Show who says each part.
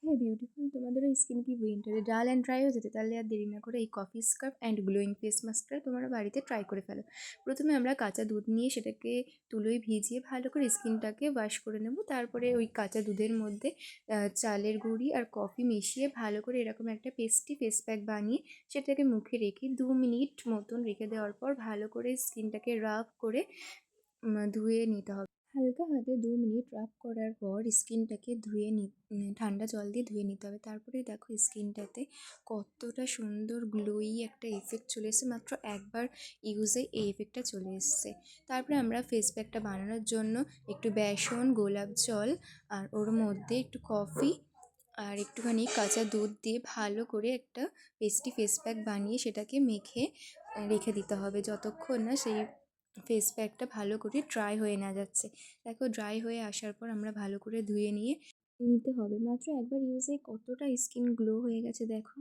Speaker 1: হ্যাঁ বিউটিফুল, তোমাদের ওই স্কিন কি উইন্টারে ডাল অ্যান্ড ড্রাই হয়ে যেতে, তাহলে আর দেরি না করে এই coffee scarf and glowing face মাস্কটা তোমরা বাড়িতে ট্রাই করে ফেলো। প্রথমে আমরা কাঁচা দুধ নিয়ে সেটাকে তুলোয় ভিজিয়ে ভালো করে স্কিনটাকে ওয়াশ করে নেব। তারপরে ওই কাঁচা দুধের মধ্যে চালের গুঁড়ি আর কফি মিশিয়ে ভালো করে এরকম একটা পেস্টি ফেস প্যাক বানিয়ে সেটাকে মুখে রেখে 2 মিনিট মতন রেখে দেওয়ার পর ভালো করে স্কিনটাকে রাব করে ধুয়ে নিতে হবে। হালকা হাতে 2 মিনিট রাব করার পর স্কিনটাকে ঠান্ডা জল দিয়ে ধুয়ে নিতে হবে। তারপরে দেখো স্কিনটাতে কতটা সুন্দর গ্লোয়ি একটা এফেক্ট চলে এসেছে, মাত্র একবার ইউজে এই এফেক্টটা চলে এসছে। তারপরে আমরা ফেস প্যাকটা বানানোর জন্য একটু বেসন, গোলাপ জল আর ওর মধ্যে একটু কফি আর একটুখানি কাঁচা দুধ দিয়ে ভালো করে একটা পেস্টি ফেস প্যাক বানিয়ে সেটাকে মেখে রেখে দিতে হবে যতক্ষণ না সেই ফেস প্যাকটা ভালো করে ড্রাই হয়ে না যাচ্ছে। দেখো ড্রাই হয়ে আসার পর আমরা ভালো করে ধুয়ে নিতে হবে। মাত্র একবার ইউজে কতটা স্কিন গ্লো হয়ে গেছে দেখো।